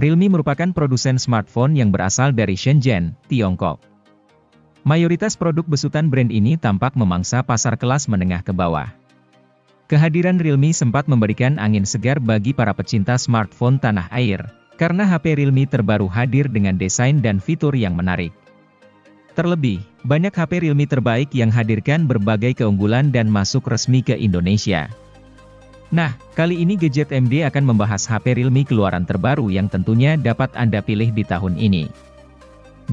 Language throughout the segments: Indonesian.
Realme merupakan produsen smartphone yang berasal dari Shenzhen, Tiongkok. Mayoritas produk besutan brand ini tampak memangsa pasar kelas menengah ke bawah. Kehadiran Realme sempat memberikan angin segar bagi para pecinta smartphone tanah air, karena HP Realme terbaru hadir dengan desain dan fitur yang menarik. Terlebih, banyak HP Realme terbaik yang hadirkan berbagai keunggulan dan masuk resmi ke Indonesia. Nah, kali ini Gadget MD akan membahas HP Realme keluaran terbaru yang tentunya dapat Anda pilih di tahun ini.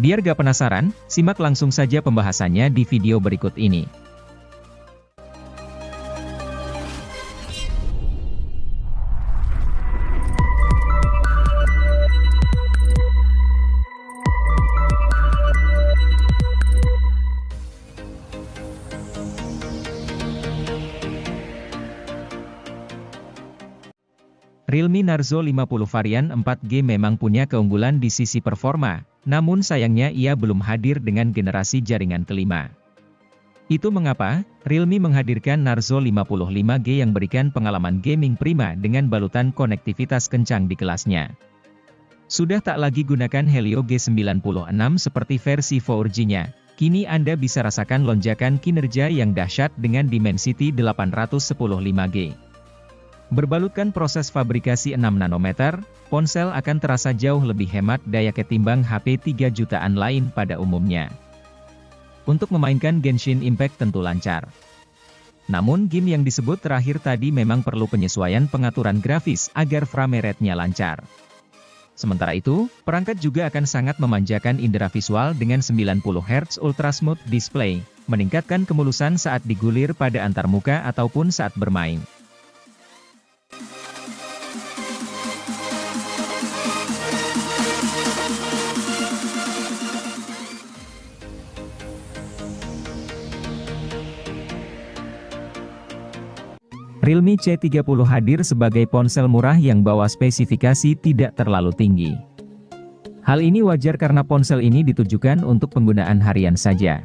Biar gak penasaran, simak langsung saja pembahasannya di video berikut ini. Realme Narzo 50 varian 4G memang punya keunggulan di sisi performa, namun sayangnya ia belum hadir dengan generasi jaringan kelima. Itu mengapa, Realme menghadirkan Narzo 55G yang berikan pengalaman gaming prima dengan balutan konektivitas kencang di kelasnya. Sudah tak lagi gunakan Helio G96 seperti versi 4G-nya, kini Anda bisa rasakan lonjakan kinerja yang dahsyat dengan Dimensity 810 5G. Berbalutkan proses fabrikasi 6 nanometer, ponsel akan terasa jauh lebih hemat daya ketimbang HP 3 jutaan lain pada umumnya. Untuk memainkan Genshin Impact tentu lancar. Namun game yang disebut terakhir tadi memang perlu penyesuaian pengaturan grafis agar frame rate-nya lancar. Sementara itu, perangkat juga akan sangat memanjakan indera visual dengan 90 Hz Ultra Smooth Display, meningkatkan kemulusan saat digulir pada antarmuka ataupun saat bermain. Realme C30 hadir sebagai ponsel murah yang bawa spesifikasi tidak terlalu tinggi. Hal ini wajar karena ponsel ini ditujukan untuk penggunaan harian saja.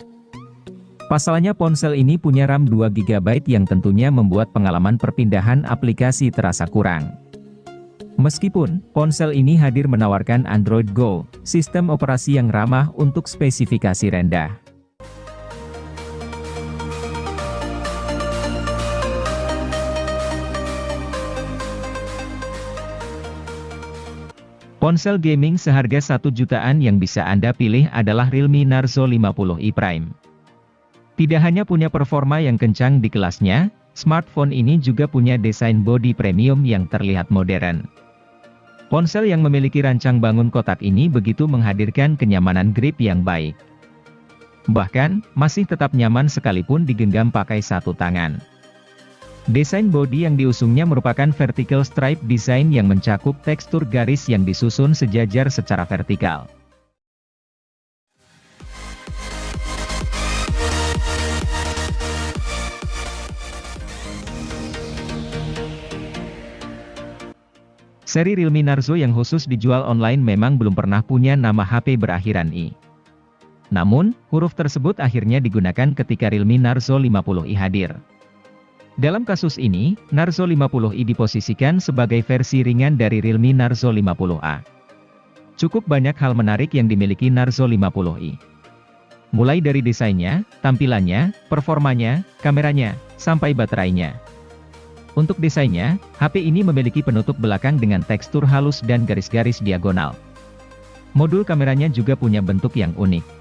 Pasalnya ponsel ini punya RAM 2GB yang tentunya membuat pengalaman perpindahan aplikasi terasa kurang. Meskipun, ponsel ini hadir menawarkan Android Go, sistem operasi yang ramah untuk spesifikasi rendah. Ponsel gaming seharga 1 jutaan yang bisa Anda pilih adalah Realme Narzo 50i Prime. Tidak hanya punya performa yang kencang di kelasnya, smartphone ini juga punya desain bodi premium yang terlihat modern. Ponsel yang memiliki rancang bangun kotak ini begitu menghadirkan kenyamanan grip yang baik. Bahkan, masih tetap nyaman sekalipun digenggam pakai satu tangan. Desain bodi yang diusungnya merupakan vertical stripe design yang mencakup tekstur garis yang disusun sejajar secara vertikal. Seri Realme Narzo yang khusus dijual online memang belum pernah punya nama HP berakhiran i. Namun, huruf tersebut akhirnya digunakan ketika Realme Narzo 50i hadir. Dalam kasus ini, Narzo 50i diposisikan sebagai versi ringan dari Realme Narzo 50A. Cukup banyak hal menarik yang dimiliki Narzo 50i. Mulai dari desainnya, tampilannya, performanya, kameranya, sampai baterainya. Untuk desainnya, HP ini memiliki penutup belakang dengan tekstur halus dan garis-garis diagonal. Modul kameranya juga punya bentuk yang unik.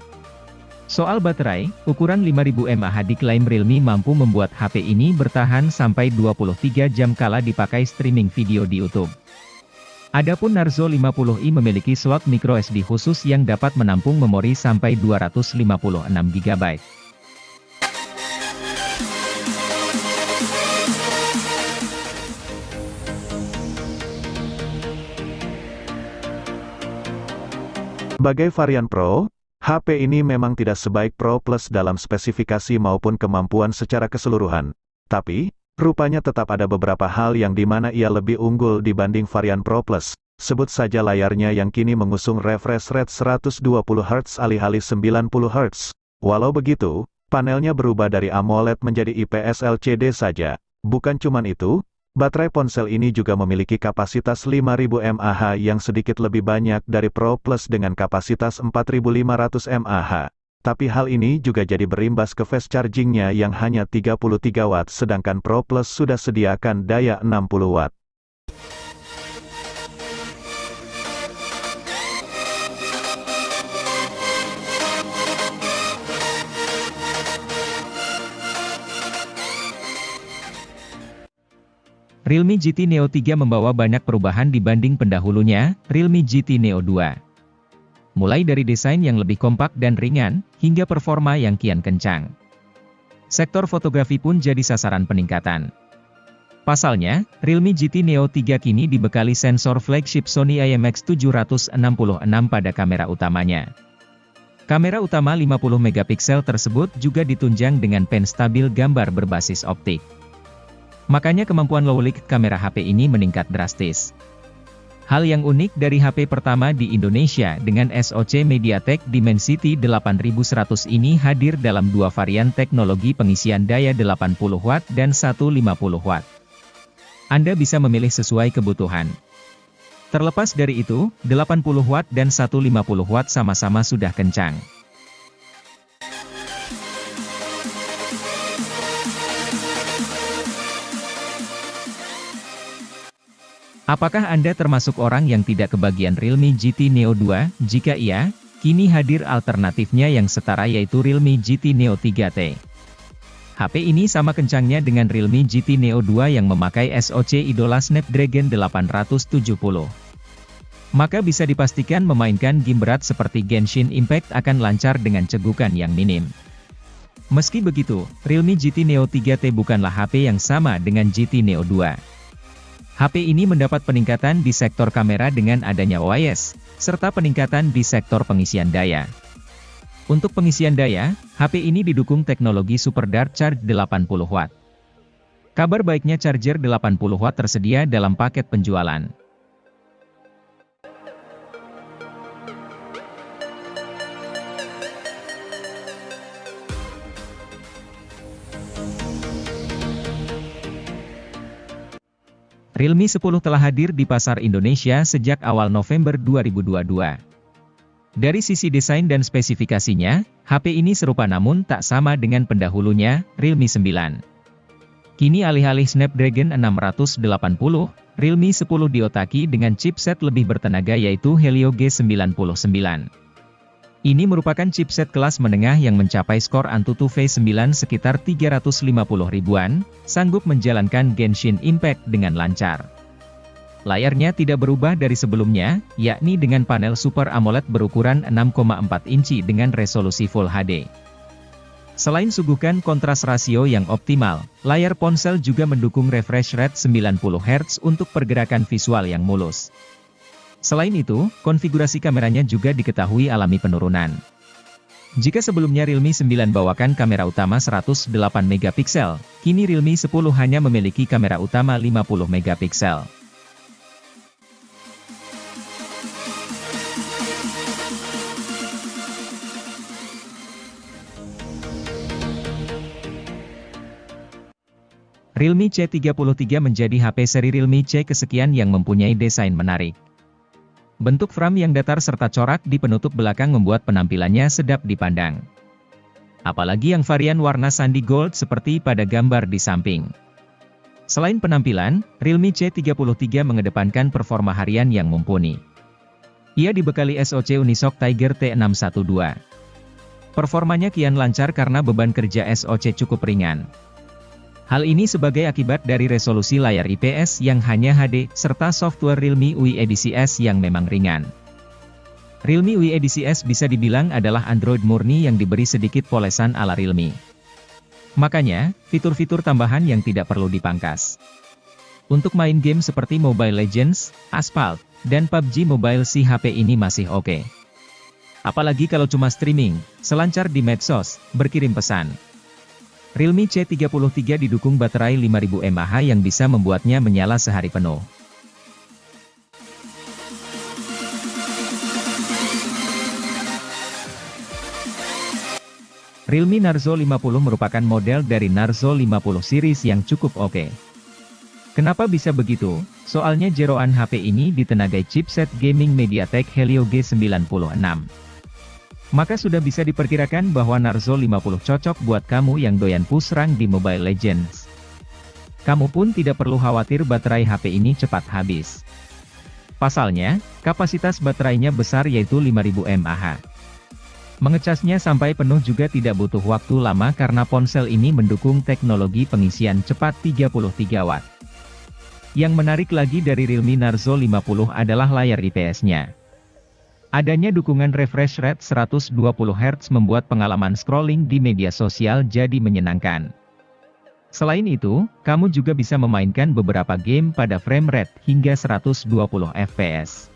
Soal baterai, ukuran 5000 mAh diklaim Realme mampu membuat HP ini bertahan sampai 23 jam kala dipakai streaming video di YouTube. Adapun Narzo 50i memiliki slot microSD khusus yang dapat menampung memori sampai 256GB. Sebagai varian Pro, HP ini memang tidak sebaik Pro Plus dalam spesifikasi maupun kemampuan secara keseluruhan. Tapi, rupanya tetap ada beberapa hal yang dimana ia lebih unggul dibanding varian Pro Plus. Sebut saja layarnya yang kini mengusung refresh rate 120Hz alih-alih 90Hz. Walau begitu, panelnya berubah dari AMOLED menjadi IPS LCD saja. Bukan cuman itu, Baterai ponsel ini juga memiliki kapasitas 5000 mAh yang sedikit lebih banyak dari Pro Plus dengan kapasitas 4500 mAh. Tapi hal ini juga jadi berimbas ke fast chargingnya yang hanya 33 watt sedangkan Pro Plus sudah sediakan daya 60 watt. Realme GT Neo 3 membawa banyak perubahan dibanding pendahulunya, Realme GT Neo 2. Mulai dari desain yang lebih kompak dan ringan, hingga performa yang kian kencang. Sektor fotografi pun jadi sasaran peningkatan. Pasalnya, Realme GT Neo 3 kini dibekali sensor flagship Sony IMX766 pada kamera utamanya. Kamera utama 50 megapiksel tersebut juga ditunjang dengan pen stabil gambar berbasis optik. Makanya kemampuan low light kamera HP ini meningkat drastis. Hal yang unik dari HP pertama di Indonesia dengan SoC MediaTek Dimensity 8100 ini hadir dalam dua varian teknologi pengisian daya 80 watt dan 150 watt. Anda bisa memilih sesuai kebutuhan. Terlepas dari itu, 80 watt dan 150 watt sama-sama sudah kencang. Apakah Anda termasuk orang yang tidak kebagian Realme GT Neo 2? Jika iya, kini hadir alternatifnya yang setara yaitu Realme GT Neo 3T. HP ini sama kencangnya dengan Realme GT Neo 2 yang memakai SoC idola Snapdragon 870. Maka bisa dipastikan memainkan game berat seperti Genshin Impact akan lancar dengan cegukan yang minim. Meski begitu, Realme GT Neo 3T bukanlah HP yang sama dengan GT Neo 2. HP ini mendapat peningkatan di sektor kamera dengan adanya OIS, serta peningkatan di sektor pengisian daya. Untuk pengisian daya, HP ini didukung teknologi Super Dart Charge 80 watt. Kabar baiknya charger 80 watt tersedia dalam paket penjualan. Realme 10 telah hadir di pasar Indonesia sejak awal November 2022. Dari sisi desain dan spesifikasinya, HP ini serupa namun tak sama dengan pendahulunya, Realme 9. Kini alih-alih Snapdragon 680, Realme 10 diotaki dengan chipset lebih bertenaga yaitu Helio G99. Ini merupakan chipset kelas menengah yang mencapai skor Antutu V9 sekitar 350 ribuan, sanggup menjalankan Genshin Impact dengan lancar. Layarnya tidak berubah dari sebelumnya, yakni dengan panel Super AMOLED berukuran 6,4 inci dengan resolusi Full HD. Selain suguhkan kontras rasio yang optimal, layar ponsel juga mendukung refresh rate 90 Hz untuk pergerakan visual yang mulus. Selain itu, konfigurasi kameranya juga diketahui alami penurunan. Jika sebelumnya Realme 9 bawakan kamera utama 108 megapiksel, kini Realme 10 hanya memiliki kamera utama 50 megapiksel. Realme C33 menjadi HP seri Realme C kesekian yang mempunyai desain menarik. Bentuk frame yang datar serta corak di penutup belakang membuat penampilannya sedap dipandang. Apalagi yang varian warna sandi gold seperti pada gambar di samping. Selain penampilan, Realme C33 mengedepankan performa harian yang mumpuni. Ia dibekali SoC Unisoc Tiger T612. Performanya kian lancar karena beban kerja SoC cukup ringan. Hal ini sebagai akibat dari resolusi layar IPS yang hanya HD, serta software Realme UI EDCS yang memang ringan. Realme UI EDCS bisa dibilang adalah Android murni yang diberi sedikit polesan ala Realme. Makanya, fitur-fitur tambahan yang tidak perlu dipangkas. Untuk main game seperti Mobile Legends, Asphalt, dan PUBG Mobile si HP ini masih oke. Apalagi kalau cuma streaming, selancar di medsos, berkirim pesan. Realme C33 didukung baterai 5000 mAh yang bisa membuatnya menyala sehari penuh. Realme Narzo 50 merupakan model dari Narzo 50 series yang cukup oke. Kenapa bisa begitu? Soalnya jeroan HP ini ditenagai chipset gaming MediaTek Helio G96. Maka sudah bisa diperkirakan bahwa Narzo 50 cocok buat kamu yang doyan push rank di Mobile Legends. Kamu pun tidak perlu khawatir baterai HP ini cepat habis. Pasalnya, kapasitas baterainya besar yaitu 5000 mAh. Mengecasnya sampai penuh juga tidak butuh waktu lama karena ponsel ini mendukung teknologi pengisian cepat 33 Watt. Yang menarik lagi dari Realme Narzo 50 adalah layar IPS-nya. Adanya dukungan refresh rate 120 Hz membuat pengalaman scrolling di media sosial jadi menyenangkan. Selain itu, kamu juga bisa memainkan beberapa game pada frame rate hingga 120 fps.